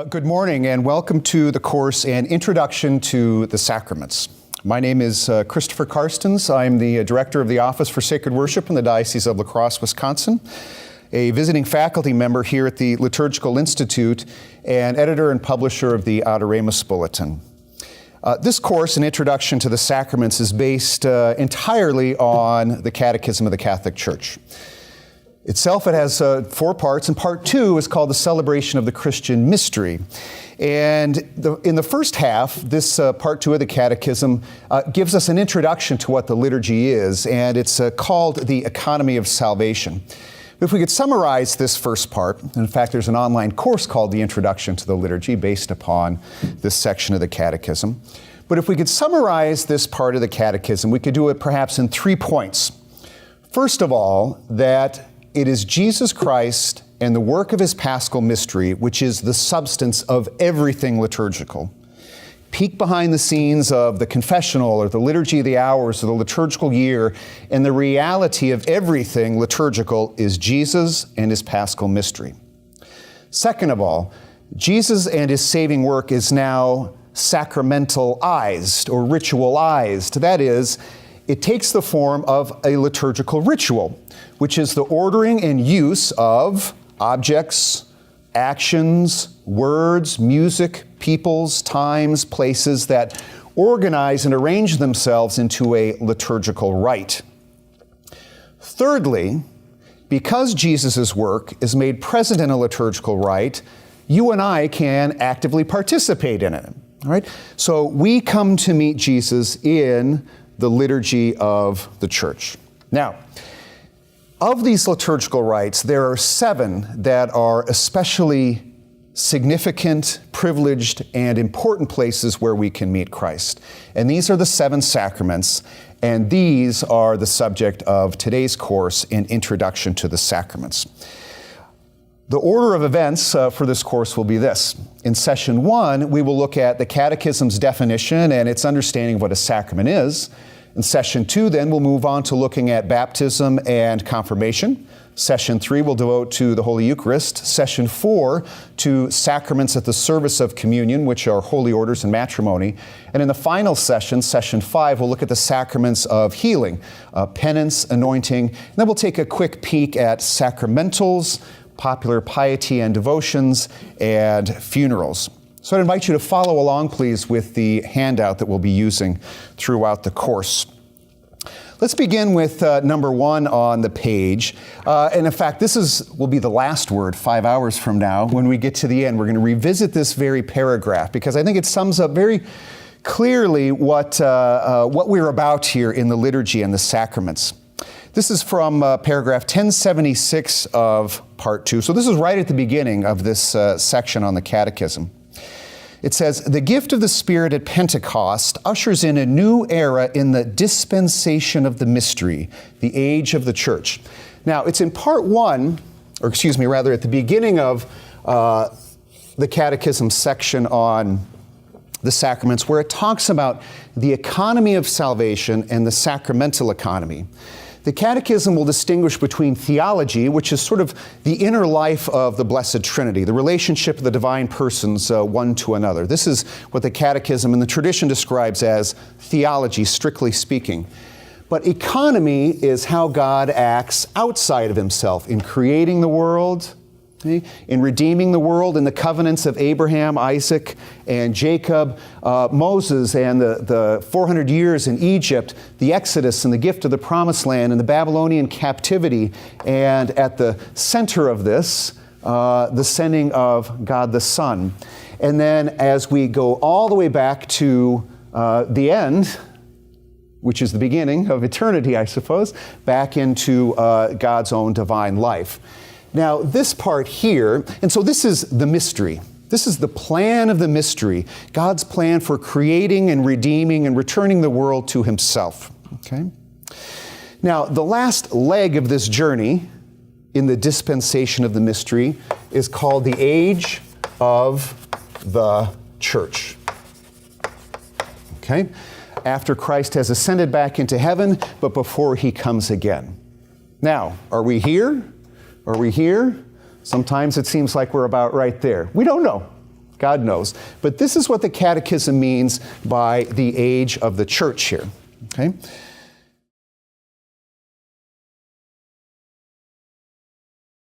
Good morning and welcome to the course An Introduction to the Sacraments. My name is Christopher Karstens. I'm the Director of the Office for Sacred Worship in the Diocese of La Crosse, Wisconsin, a visiting faculty member here at the Liturgical Institute, and editor and publisher of the Adoremus Bulletin. This course, An Introduction to the Sacraments, is based entirely on the Catechism of the Catholic Church. Itself, it has 4 parts, and part 2 is called the Celebration of the Christian Mystery. And in the first half, this part 2 of the Catechism gives us an introduction to what the liturgy is, and it's called the Economy of Salvation. If we could summarize this first part, and in fact there's an online course called The Introduction to the Liturgy based upon this section of the Catechism. But if we could summarize this part of the Catechism, we could do it perhaps in 3 points. First of all, that it is Jesus Christ and the work of His Paschal mystery which is the substance of everything liturgical. Peek behind the scenes of the confessional or the liturgy of the hours or the liturgical year, and the reality of everything liturgical is Jesus and His Paschal mystery. Second of all, Jesus and His saving work is now sacramentalized or ritualized. That is, it takes the form of a liturgical ritual, which is the ordering and use of objects, actions, words, music, peoples, times, places that organize and arrange themselves into a liturgical rite. Thirdly, because Jesus' work is made present in a liturgical rite, you and I can actively participate in it. All right? So we come to meet Jesus in the liturgy of the Church. Now, of these liturgical rites, there are 7 that are especially significant, privileged, and important places where we can meet Christ. And these are the 7 sacraments, and these are the subject of today's course, An Introduction to the Sacraments. The order of events for this course will be this. In session 1, we will look at the Catechism's definition and its understanding of what a sacrament is. In session 2, then, we'll move on to looking at baptism and confirmation. Session 3 we'll devote to the Holy Eucharist. Session 4 to sacraments at the service of communion, which are holy orders and matrimony. And in the final session, session 5, we'll look at the sacraments of healing, penance, anointing. And then we'll take a quick peek at sacramentals, popular piety and devotions, and funerals. So I'd invite you to follow along, please, with the handout that we'll be using throughout the course. Let's begin with number 1 on the page. And in fact, this will be the last word 5 hours from now. When we get to the end, we're going to revisit this very paragraph because I think it sums up very clearly what we're about here in the liturgy and the sacraments. This is from paragraph 1076 of part 2. So this is right at the beginning of this section on the Catechism. It says, "The gift of the Spirit at Pentecost ushers in a new era in the dispensation of the mystery, the age of the Church." Now, it's in part 1, or excuse me, rather at the beginning of the Catechism section on the sacraments, where it talks about the economy of salvation and the sacramental economy. The Catechism will distinguish between theology, which is sort of the inner life of the Blessed Trinity, the relationship of the divine persons one to another. This is what the Catechism and the tradition describes as theology, strictly speaking. But economy is how God acts outside of Himself in creating the world, in redeeming the world, in the covenants of Abraham, Isaac, and Jacob, Moses, and the 400 years in Egypt, the Exodus and the gift of the Promised Land, and the Babylonian captivity, and at the center of this, the sending of God the Son. And then as we go all the way back to the end, which is the beginning of eternity, I suppose, back into God's own divine life. Now, this part here, and so this is the mystery. This is the plan of the mystery, God's plan for creating and redeeming and returning the world to Himself. Okay? Now, the last leg of this journey in the dispensation of the mystery is called the age of the Church. Okay? After Christ has ascended back into heaven, but before He comes again. Now, are we here? Are we here? Sometimes it seems like we're about right there. We don't know. God knows. But this is what the Catechism means by the age of the church here. Okay?